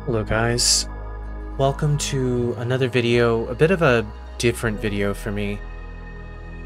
Hello guys, welcome to another video, a bit of a different video for me.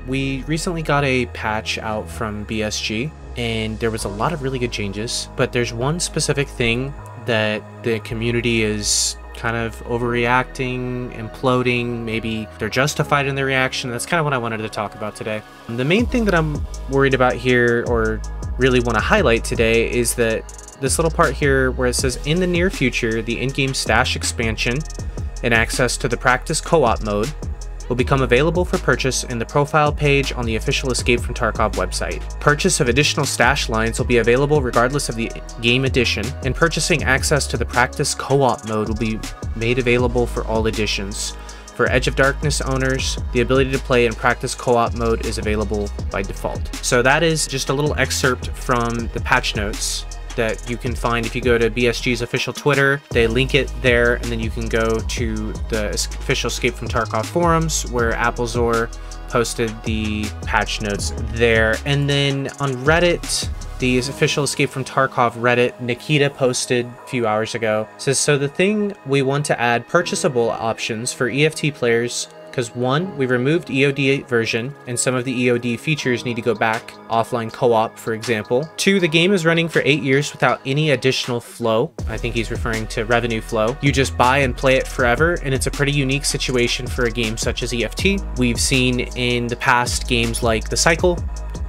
We recently got a patch out from BSG and there was a lot of really good changes, but there's one specific thing that the community is kind of overreacting, imploding, maybe they're justified in their reaction. That's kind of what I wanted to talk about today. The main thing that I'm worried about here, or really want to highlight today, is that this little part here where it says in the near future, the in-game stash expansion and access to the practice co-op mode will become available for purchase in the profile page on the official Escape from Tarkov website. Purchase of additional stash lines will be available regardless of the game edition, and purchasing access to the practice co-op mode will be made available for all editions. For Edge of Darkness owners, the ability to play in practice co-op mode is available by default. So that is just a little excerpt from the patch notes that you can find if you go to BSG's official Twitter. They link it there, and then you can go to the official Escape from Tarkov forums where Applezor posted the patch notes there. And then on Reddit, the official Escape from Tarkov Reddit, Nikita posted a few hours ago, says, so the thing we want to add purchasable options for EFT players, because one, we removed EOD version and some of the EOD features need to go back, offline co-op for example. Two, the game is running for 8 years without any additional flow. I think he's referring to revenue flow. You just buy and play it forever, and it's a pretty unique situation for a game such as EFT. We've seen in the past games like The Cycle,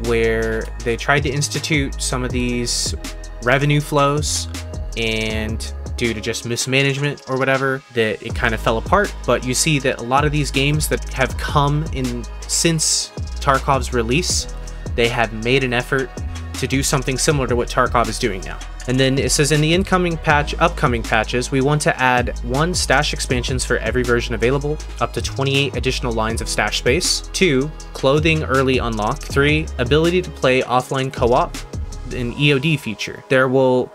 where they tried to institute some of these revenue flows, and due to just mismanagement or whatever, that it kind of fell apart. But you see that a lot of these games that have come in since Tarkov's release, they have made an effort to do something similar to what Tarkov is doing now. And then it says in the upcoming patches, we want to add 1, stash expansions for every version available, up to 28 additional lines of stash space. 2, clothing early unlock. 3, ability to play offline co-op, an EOD feature.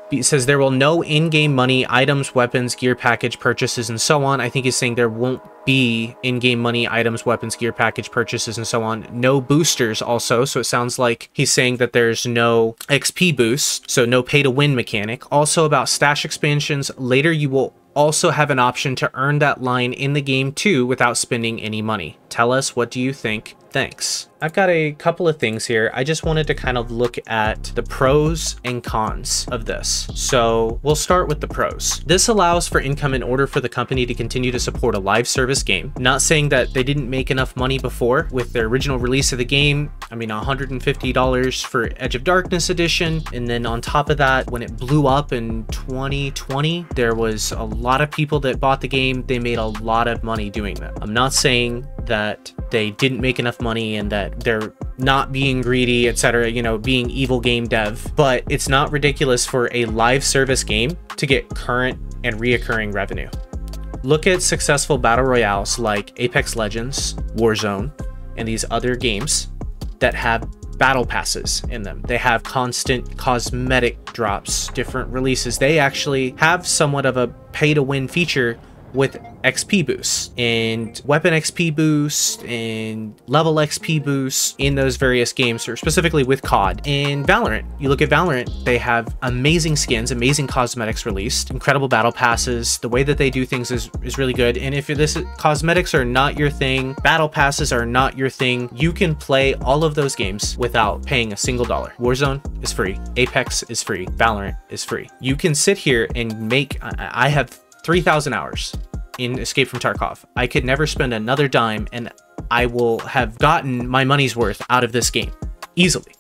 It says there will no in-game money, items, weapons, gear package purchases, and so on. I think he's saying there won't be in-game money, items, weapons, gear package purchases, and so on. No boosters also, so it sounds like he's saying that there's no XP boost, so no pay-to-win mechanic. Also about stash expansions, later you will also have an option to earn that line in the game too without spending any money. Tell us, what do you think? Thanks. I've got a couple of things here. I just wanted to kind of look at the pros and cons of this. So we'll start with the pros. This allows for income in order for the company to continue to support a live service game. Not saying that they didn't make enough money before with their original release of the game. I mean, $150 for Edge of Darkness edition. And then on top of that, when it blew up in 2020, there was a lot of people that bought the game. They made a lot of money doing that. I'm not saying that they didn't make enough money and that they're not being greedy, etc., you know, being evil game dev, but it's not ridiculous for a live service game to get current and reoccurring revenue. Look at successful battle royales like Apex Legends, Warzone, and these other games that have battle passes in them. They have constant cosmetic drops, different releases. They actually have somewhat of a pay-to-win feature with XP boosts and weapon XP boost and level XP boosts in those various games, or specifically with COD. And Valorant, you look at Valorant, they have amazing skins, amazing cosmetics released, incredible battle passes. The way that they do things is really good. And if cosmetics are not your thing, battle passes are not your thing, you can play all of those games without paying a single dollar. Warzone is free, Apex is free, Valorant is free. You can sit here and make, I have 3,000 hours in Escape from Tarkov. I could never spend another dime and I will have gotten my money's worth out of this game easily.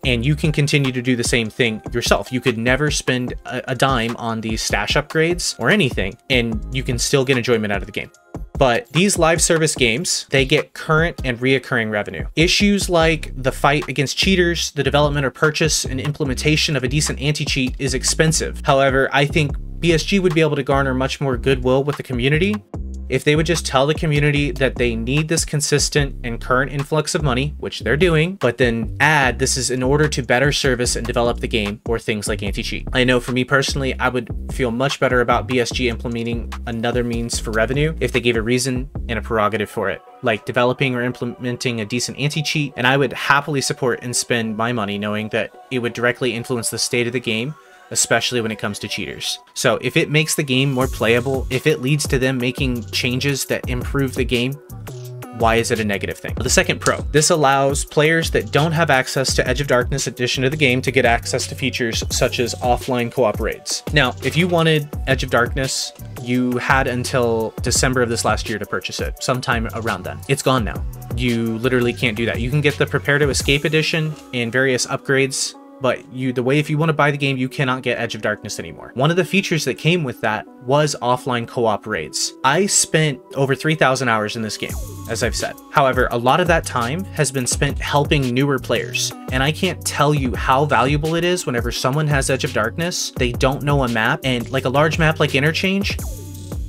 And you can continue to do the same thing yourself. You could never spend a dime on these stash upgrades or anything, and you can still get enjoyment out of the game. But these live service games, they get current and reoccurring revenue. Issues like the fight against cheaters, the development or purchase and implementation of a decent anti-cheat is expensive. However, I think BSG would be able to garner much more goodwill with the community if they would just tell the community that they need this consistent and current influx of money, which they're doing, but then add this is in order to better service and develop the game, or things like anti-cheat. I know for me personally, I would feel much better about BSG implementing another means for revenue if they gave a reason and a prerogative for it, like developing or implementing a decent anti-cheat, and I would happily support and spend my money knowing that it would directly influence the state of the game especially when it comes to cheaters. So if it makes the game more playable, if it leads to them making changes that improve the game, why is it a negative thing? The second pro, this allows players that don't have access to Edge of Darkness edition of the game to get access to features such as offline co-op raids. Now, if you wanted Edge of Darkness, you had until December of this last year to purchase it, sometime around then. It's gone now. You literally can't do that. You can get the Prepare to Escape edition and various upgrades, but if you want to buy the game, you cannot get Edge of Darkness anymore. One of the features that came with that was offline co-op raids. I spent over 3,000 hours in this game, as I've said. However, a lot of that time has been spent helping newer players, and I can't tell you how valuable it is whenever someone has Edge of Darkness, they don't know a map, and like a large map like Interchange,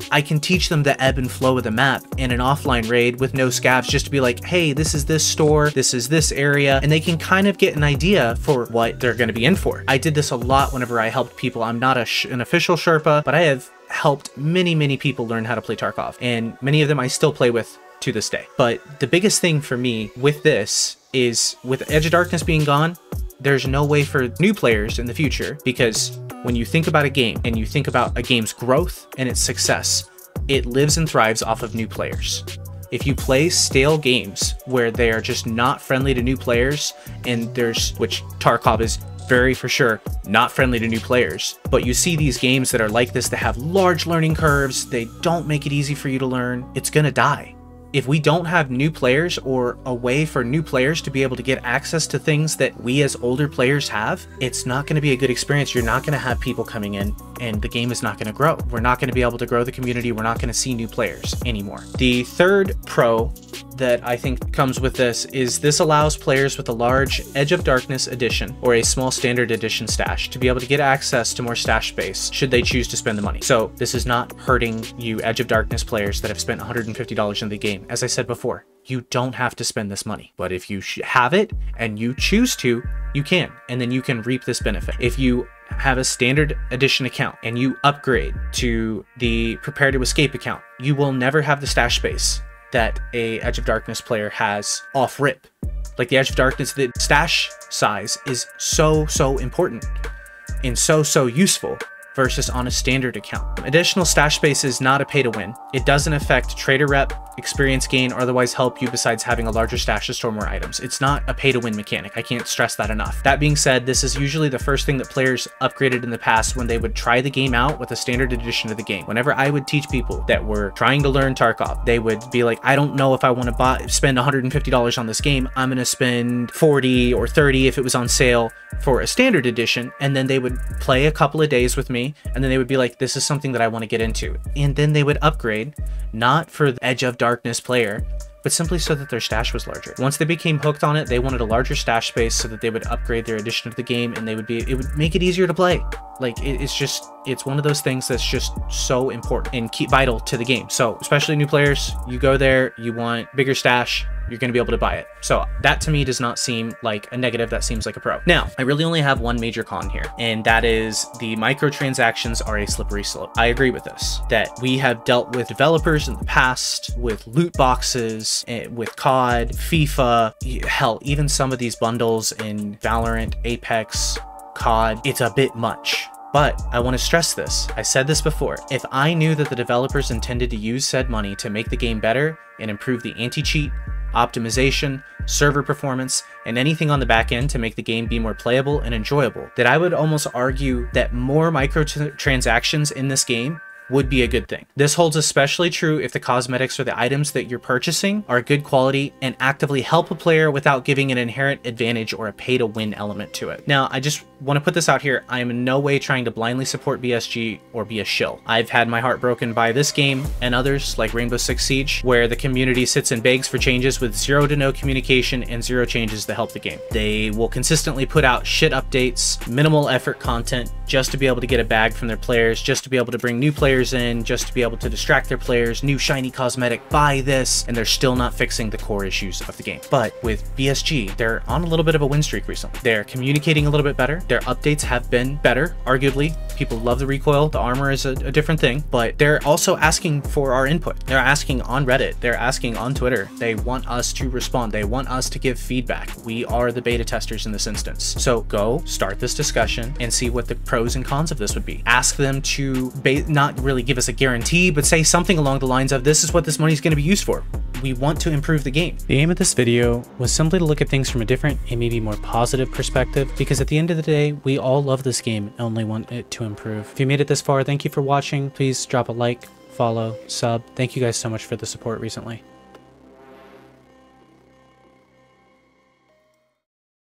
I can teach them the ebb and flow of the map in an offline raid with no scavs, just to be like, hey, this is this store, this is this area, and they can kind of get an idea for what they're going to be in for. I did this a lot whenever I helped people. I'm not an official Sherpa, but I have helped many people learn how to play Tarkov, and many of them I still play with to this day. But the biggest thing for me with this is, with Edge of Darkness being gone, there's no way for new players in the future, because when you think about a game and you think about a game's growth and its success, it lives and thrives off of new players. If you play stale games where they are just not friendly to new players, and which Tarkov is very for sure not friendly to new players, but you see these games that are like this, that have large learning curves, they don't make it easy for you to learn, it's gonna die. If we don't have new players, or a way for new players to be able to get access to things that we as older players have, it's not going to be a good experience. You're not going to have people coming in, and the game is not going to grow. We're not going to be able to grow the community. We're not going to see new players anymore. The third pro that I think comes with this is this allows players with a large Edge of Darkness edition or a small standard edition stash to be able to get access to more stash space should they choose to spend the money. So this is not hurting you Edge of Darkness players that have spent $150 in the game. As I said before, you don't have to spend this money, but if you have it and you choose to, you can, and then you can reap this benefit. If you have a standard edition account and you upgrade to the Prepare to Escape account, you will never have the stash space that a Edge of Darkness player has off rip. Like the Edge of Darkness, the stash size is so important and so useful versus on a standard account. Additional stash space is not a pay to win. It doesn't affect trader rep, experience gain, or otherwise help you besides having a larger stash to store more items. It's not a pay to win mechanic. I can't stress that enough. That being said, this is usually the first thing that players upgraded in the past when they would try the game out with a standard edition of the game. Whenever I would teach people that were trying to learn Tarkov, they would be like, I don't know if I want to spend $150 on this game. I'm going to spend 40 or 30 if it was on sale for a standard edition. And then they would play a couple of days with me, and then they would be like, this is something that I want to get into. And then they would upgrade, not for the Edge of Darkness player, but simply so that their stash was larger. Once they became hooked on it, they wanted a larger stash space so that they would upgrade their edition of the game, and it would make it easier to play. Like, it's one of those things that's just so important and vital to the game. So especially new players, you go there, you want bigger stash, you're going to be able to buy it. So that to me does not seem like a negative. That seems like a pro. Now, I really only have one major con here, and that is the microtransactions are a slippery slope. I agree with this, that we have dealt with developers in the past with loot boxes, with COD, FIFA, hell, even some of these bundles in Valorant, Apex, COD. It's a bit much. But I want to stress this. I said this before. If I knew that the developers intended to use said money to make the game better and improve the anti-cheat, optimization, server performance, and anything on the back end to make the game be more playable and enjoyable, that I would almost argue that more microtransactions in this game would be a good thing. This holds especially true if the cosmetics or the items that you're purchasing are good quality and actively help a player without giving an inherent advantage or a pay to win element to it. Now, I just want to put this out here. I am in no way trying to blindly support BSG or be a shill. I've had my heart broken by this game and others like Rainbow Six Siege, where the community sits and begs for changes with zero to no communication and zero changes to help the game. They will consistently put out shit updates, minimal effort content, just to be able to get a bag from their players, just to be able to bring new players players in just to be able to distract their players, new shiny cosmetic, buy this, and they're still not fixing the core issues of the game. But with BSG, they're on a little bit of a win streak recently. They're communicating a little bit better. Their updates have been better, arguably. People love the recoil. The armor is a different thing, but they're also asking for our input. They're asking on Reddit. They're asking on Twitter. They want us to respond. They want us to give feedback. We are the beta testers in this instance. So go start this discussion and see what the pros and cons of this would be. Ask them to not really give us a guarantee, but say something along the lines of, this is what this money is going to be used for. We want to improve the game. The aim of this video was simply to look at things from a different and maybe more positive perspective, because at the end of the day, we all love this game and only want it to improve. If you made it this far, thank you for watching. Please drop a like, follow, sub. Thank you guys so much for the support recently.